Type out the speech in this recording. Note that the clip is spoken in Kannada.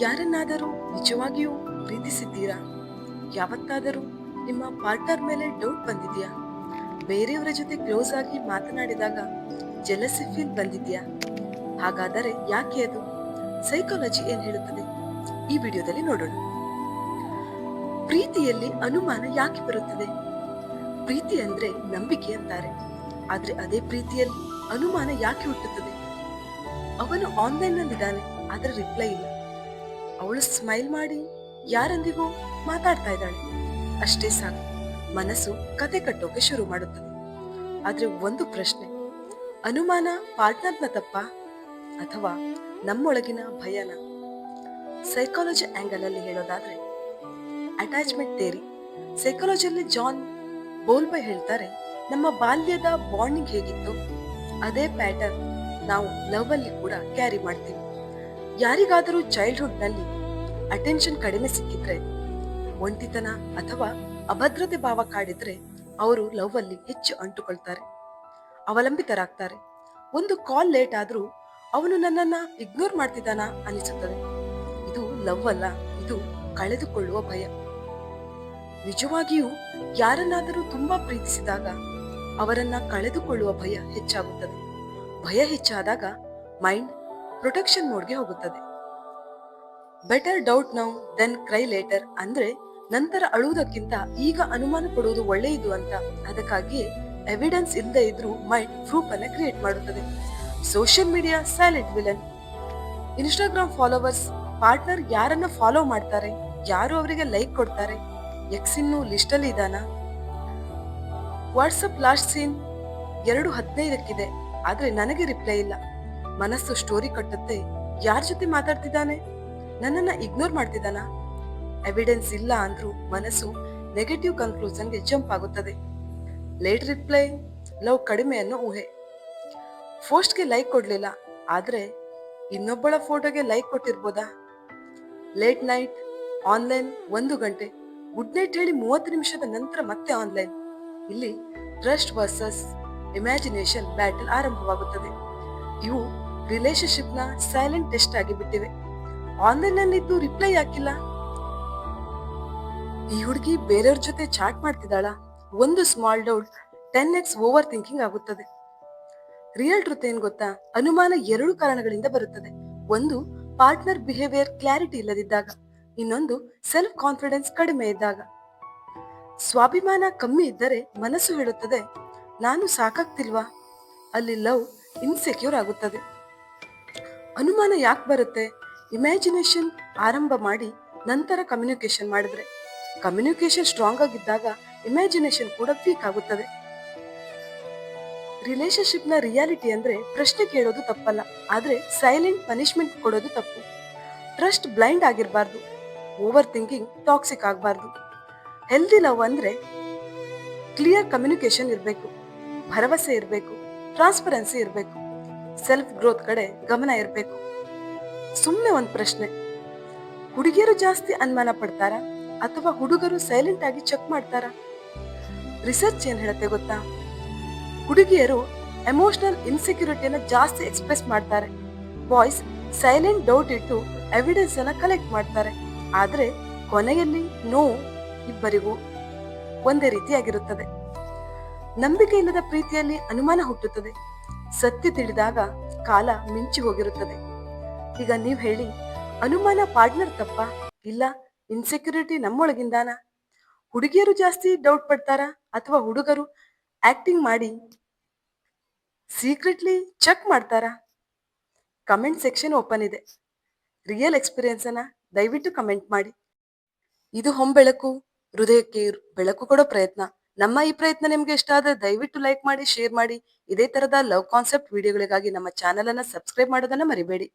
ಯಾರನ್ನಾದರೂ ನಿಜವಾಗಿಯೂ ಪ್ರೀತಿಸಿದ್ದೀರಾ? ಯಾವತ್ತಾದರೂ ನಿಮ್ಮ ಪಾರ್ಟ್ನರ್ ಮೇಲೆ ಡೌಟ್ ಬಂದಿದ್ಯಾ? ಬೇರೆಯವರ ಜೊತೆ ಕ್ಲೋಸ್ ಆಗಿ ಮಾತನಾಡಿದಾಗ ಜೆಲಸಿ ಫೀಲ್ ಬಂದಿದ್ಯಾ? ಹಾಗಾದರೆ ಯಾಕೆ ಅದು? ಸೈಕಾಲಜಿ ಏನ್ ಹೇಳುತ್ತದೆ? ಈ ವಿಡಿಯೋದಲ್ಲಿ ನೋಡೋಣ. ಪ್ರೀತಿಯಲ್ಲಿ ಅನುಮಾನ ಯಾಕೆ ಬರುತ್ತದೆ? ಪ್ರೀತಿ ಅಂದ್ರೆ ನಂಬಿಕೆ ಅಂತಾರೆ, ಆದ್ರೆ ಅದೇ ಪ್ರೀತಿಯಲ್ಲಿ ಅನುಮಾನ ಯಾಕೆ ಹುಟ್ಟುತ್ತದೆ? ಅವನು ಆನ್ಲೈನ್ ನಲ್ಲಿದ್ದಾನೆ, ಆದ್ರೆ ರಿಪ್ಲೈ ಇಲ್ಲ. ಅವಳು ಸ್ಮೈಲ್ ಮಾಡಿ ಯಾರೊಂದಿಗೂ ಮಾತಾಡ್ತಾ ಇದ್ದಾಳೆ, ಅಷ್ಟೇ ಸಾಕು, ಮನಸ್ಸು ಕತೆ ಕಟ್ಟೋಕೆ ಶುರು ಮಾಡುತ್ತದೆ. ಆದ್ರೆ ಒಂದು ಪ್ರಶ್ನೆ, ಅನುಮಾನ ಪಾರ್ಟ್ನರ್ನ ತಪ್ಪ ಅಥವಾ ನಮ್ಮೊಳಗಿನ ಭಯನ? ಸೈಕಾಲಜಿ ಆಂಗಲ್ ಅಲ್ಲಿ ಹೇಳೋದಾದ್ರೆ, ಅಟ್ಯಾಚ್ಮೆಂಟ್ ಥಿಯರಿ ಸೈಕಾಲಜಿಯಲ್ಲಿ ಜಾನ್ ಬೋಲ್ಬೈ ಹೇಳ್ತಾರೆ, ನಮ್ಮ ಬಾಲ್ಯದ ಬಾಂಡಿಂಗ್ ಹೇಗಿತ್ತು ಅದೇ ಪ್ಯಾಟರ್ನ್ ನಾವು ಲವ್ ಅಲ್ಲಿ ಕೂಡ ಕ್ಯಾರಿ ಮಾಡ್ತೀವಿ. ಯಾರಿಗಾದರೂ ಚೈಲ್ಡ್ಹುಡ್ ನಲ್ಲಿ ಅಟೆನ್ಷನ್ ಕಡಿಮೆ ಸಿಕ್ಕಿದ್ರೆ, ಒಂಟಿತನ ಅಥವಾ ಅಭದ್ರತೆ ಭಾವ ಕಾಡಿದ್ರೆ ಅವರು ಲವ್ ಅಲ್ಲಿ ಹೆಚ್ಚು ಅಂಟುಕೊಳ್ತಾರೆ, ಅವಲಂಬಿತರಾಗ್ತಾರೆ. ಒಂದು ಕಾಲ್ ಲೇಟ್ ಆದ್ರೂ ಅವನು ನನ್ನನ್ನ ಇಗ್ನೋರ್ ಮಾಡ್ತಿದ್ದಾನ ಅನಿಸುತ್ತದೆ. ಇದು ಲವ್ ಅಲ್ಲ, ಇದು ಕಳೆದುಕೊಳ್ಳುವ ಭಯ. ನಿಜವಾಗಿಯೂ ಯಾರನ್ನಾದರೂ ತುಂಬಾ ಪ್ರೀತಿಸಿದಾಗ ಅವರನ್ನ ಕಳೆದುಕೊಳ್ಳುವ ಭಯ ಹೆಚ್ಚಾಗುತ್ತದೆ. ಭಯ ಹೆಚ್ಚಾದಾಗ ಮೈಂಡ್ ಪ್ರೊಟೆಕ್ಷನ್ ಮೋಡ್ಗೆ ಹೋಗುತ್ತದೆ. Better doubt now than cry later ಅಂದ್ರೆ ನಂತರ ಅಳುವುದಕ್ಕಿಂತ ಈಗ ಅನುಮಾನ ಪಡುವುದು ಒಳ್ಳೆಯದು ಅಂತ. ಅದಕ್ಕಾಗಿಯೇ ಎವಿಡೆನ್ಸ್ ಇಲ್ಲದೆ ಇದ್ರೂ ಮೈಂಡ್ ಪ್ರೂಫ್ ಅನ್ನ ಕ್ರಿಯೇಟ್ ಮಾಡುತ್ತದೆ. Social media silent villain. Instagram followers partner ಯಾರನ್ನ ಫಾಲೋ ಮಾಡ್ತಾರೆ, ಯಾರು ಅವರಿಗೆ ಲೈಕ್ ಕೊಡ್ತಾರೆ, ಎಕ್ಸ್ ಇನ್ನು ಲಿಸ್ಟ್ ಅಲ್ಲಿ ಇದಾನ. ವಾಟ್ಸಪ್ ಲಾಸ್ಟ್ ಸೀನ್ 2:15 ಆದ್ರೆ ನನಗೆ ರಿಪ್ಲೈ ಇಲ್ಲ. ಮನಸ್ಸು ಸ್ಟೋರಿ ಕಟ್ಟುತ್ತೆ, ಯಾರ ಜೊತೆ ಮಾತಾಡ್ತಿದ್ದಾನೆ, ನನ್ನನ್ನ ಇಗ್ನೋರ್ ಮಾಡ್ತಿದ್ದಾನ. ಎವಿಡೆನ್ಸ್ ಇಲ್ಲ ಅಂದ್ರೂ ಮನಸ್ಸು ನೆಗೆಟಿವ್ ಕನ್ಕ್ಲೂಷನ್ಗೆ ಜಂಪ್ ಆಗುತ್ತದೆ. ಲೇಟ್ ರಿಪ್ಲೈ, ಲವ್ ಕಡಿಮೆ ಅನ್ನೋ ಊಹೆ. ಪೋಸ್ಟ್ಗೆ ಲೈಕ್ ಕೊಡ್ಲಿಲ್ಲ, ಆದ್ರೆ ಇನ್ನೊಬ್ಬಳ ಫೋಟೋಗೆ ಲೈಕ್ ಕೊಟ್ಟಿರ್ಬೋದಾ? ಲೇಟ್ ನೈಟ್ ಆನ್ಲೈನ್ 1 ಗಂಟೆ, ಗುಡ್ ನೈಟ್ ಹೇಳಿ 30 ನಿಮಿಷದ ನಂತರ ಮತ್ತೆ ಆನ್ಲೈನ್. ಇಲ್ಲಿ ಟ್ರಸ್ಟ್ ವರ್ಸಸ್ ಇಮ್ಯಾಜಿನೇಷನ್ ಬ್ಯಾಟಲ್ ಆರಂಭವಾಗುತ್ತದೆ. ಇವು ರಿಲೇಶನ್ಶಿಪ್ ನ ಸೈಲೆಂಟ್ ಟೆಸ್ಟ್ ಆಗಿ ಬಿಟ್ಟಿವೆ. ಆನ್ಲೈನ್ ನಲ್ಲಿದ್ದು ರಿಪ್ಲೈ ಯಾಕಿಲ್ಲ? ಈ ಹುಡುಗಿ ಬೇರೆಯವ್ರ ಜೊತೆ ಚಾಟ್ ಮಾಡ್ತಿದ್ದಾಳ? ಒಂದು small doubt 10x over thinking ಆಗುತ್ತದೆ. ರಿಯಲ್ ಟ್ರೂತ್ ಏನ್ ಗೊತ್ತಾ? ಅನುಮಾನ 2 ಕಾರಣಗಳಿಂದ ಬರುತ್ತದೆ. ಒಂದು, ಪಾರ್ಟ್ನರ್ ಬಿಹೇವಿಯರ್ ಕ್ಲಾರಿಟಿ ಇಲ್ಲದಿದ್ದಾಗ. ಇನ್ನೊಂದು, ಸೆಲ್ಫ್ ಕಾನ್ಫಿಡೆನ್ಸ್ ಕಡಿಮೆ ಇದ್ದಾಗ. ಸ್ವಾಭಿಮಾನ ಕಮ್ಮಿ ಇದ್ದರೆ ಮನಸ್ಸು ಹೇಳುತ್ತದೆ, ನಾನು ಸಾಕಾಗ್ತಿಲ್ವಾ? ಅಲ್ಲಿ ಲವ್ ಇನ್ಸೆಕ್ಯೂರ್ ಆಗುತ್ತದೆ. ಅನುಮಾನ ಯಾಕೆ ಬರುತ್ತೆ? ಇಮ್ಯಾಜಿನೇಷನ್ ಆರಂಭ ಮಾಡಿ ನಂತರ ಕಮ್ಯುನಿಕೇಶನ್ ಮಾಡಿದ್ರೆ. ಕಮ್ಯುನಿಕೇಶನ್ ಸ್ಟ್ರಾಂಗ್ ಆಗಿದ್ದಾಗ ಇಮ್ಯಾಜಿನೇಷನ್ ಕೂಡ ವೀಕ್ ಆಗುತ್ತದೆ. ರಿಲೇಶನ್ಶಿಪ್ ನ ರಿಯಾಲಿಟಿ ಅಂದ್ರೆ ಪ್ರಶ್ನೆ ಕೇಳೋದು ತಪ್ಪಲ್ಲ, ಆದ್ರೆ ಸೈಲೆಂಟ್ ಪನಿಷ್ಮೆಂಟ್ ಕೊಡೋದು ತಪ್ಪು. ಟ್ರಸ್ಟ್ ಬ್ಲೈಂಡ್ ಆಗಿರಬಾರ್ದು, ಓವರ್ ಥಿಂಕಿಂಗ್ ಟಾಕ್ಸಿಕ್ ಆಗಬಾರ್ದು. ಹೆಲ್ದಿ ಲವ್ ಅಂದ್ರೆ ಕ್ಲಿಯರ್ ಕಮ್ಯುನಿಕೇಶನ್ ಇರಬೇಕು, ಭರವಸೆ ಇರಬೇಕು, ಟ್ರಾನ್ಸ್ಪರೆನ್ಸಿ ಇರಬೇಕು, ಸೆಲ್ಫ್ ಗ್ರೋತ್ ಕಡೆ ಗಮನ ಇರಬೇಕು. ಸುಮ್ಮನೆ ಒಂದು ಪ್ರಶ್ನೆ, ಹುಡುಗಿಯರು ಜಾಸ್ತಿ ಅನುಮಾನ ಪಡ್ತಾರಾ ಅಥವಾ ಹುಡುಗರು ಸೈಲೆಂಟ್ ಆಗಿ ಚೆಕ್ ಮಾಡ್ತಾರಾ? ರಿಸರ್ಚ್ ಏನ್ ಹೇಳುತ್ತೆ ಗೊತ್ತಾ? ಹುಡುಗಿಯರು ಎಮೋಷನಲ್ ಇನ್ಸೆಕ್ಯೂರಿಟಿಯನ್ನ ಜಾಸ್ತಿ ಎಕ್ಸ್ಪ್ರೆಸ್ ಮಾಡ್ತಾರೆ, ಬಾಯ್ಸ್ ಸೈಲೆಂಟ್ ಡೌಟ್ ಇಟ್ಟು ಎವಿಡೆನ್ಸ್ ಅನ್ನ ಕಲೆಕ್ಟ್ ಮಾಡ್ತಾರೆ. ಆದ್ರೆ ಕೊನೆಯಲ್ಲಿ ನೋವು ಇಬ್ಬರಿಗೂ ಒಂದೇ ರೀತಿಯಾಗಿರುತ್ತದೆ. ನಂಬಿಕೆ ಇಲ್ಲದ ಪ್ರೀತಿಯಲ್ಲಿ ಅನುಮಾನ ಹುಟ್ಟುತ್ತದೆ. ಸತ್ಯ ತಿಳಿದಾಗ ಕಾಲ ಮಿಂಚಿ ಹೋಗಿರುತ್ತದೆ. ಈಗ ನೀವ್ ಹೇಳಿ, ಅನುಮಾನ ಪಾರ್ಟ್ನರ್ ತಪ್ಪ ಇಲ್ಲ ಇನ್ಸೆಕ್ಯೂರಿಟಿ ನಮ್ಮೊಳಗಿಂದಾನ? ಹುಡುಗಿಯರು ಜಾಸ್ತಿ ಡೌಟ್ ಪಡ್ತಾರ ಅಥವಾ ಹುಡುಗರು ಆಕ್ಟಿಂಗ್ ಮಾಡಿ ಸೀಕ್ರೆಟ್ಲಿ ಚೆಕ್ ಮಾಡ್ತಾರಾ? ಕಮೆಂಟ್ ಸೆಕ್ಷನ್ ಓಪನ್ ಇದೆ. ರಿಯಲ್ ಎಕ್ಸ್ಪೀರಿಯನ್ಸ್ ಅನ್ನ ದಯವಿಟ್ಟು ಕಮೆಂಟ್ ಮಾಡಿ. ಇದು ಹೊಂಬೆಳಕು, ಹೃದಯಕ್ಕೆ ಬೆಳಕು ಕೊಡೋ ಪ್ರಯತ್ನ. ನಮ್ಮ ಈ ಪ್ರಯತ್ನ ನಿಮ್ಗೆ ಇಷ್ಟ ಆದ್ರೆ ದಯವಿಟ್ಟು ಲೈಕ್ ಮಾಡಿ, ಶೇರ್ ಮಾಡಿ. ಇದೇ ತರದ ಲವ್ ಕಾನ್ಸೆಪ್ಟ್ ವಿಡಿಯೋಗಳಿಗಾಗಿ ನಮ್ಮ ಚಾನೆಲ್ ಅನ್ನ ಸಬ್ಸ್ಕ್ರೈಬ್ ಮಾಡೋದನ್ನ ಮರಿಬೇಡಿ.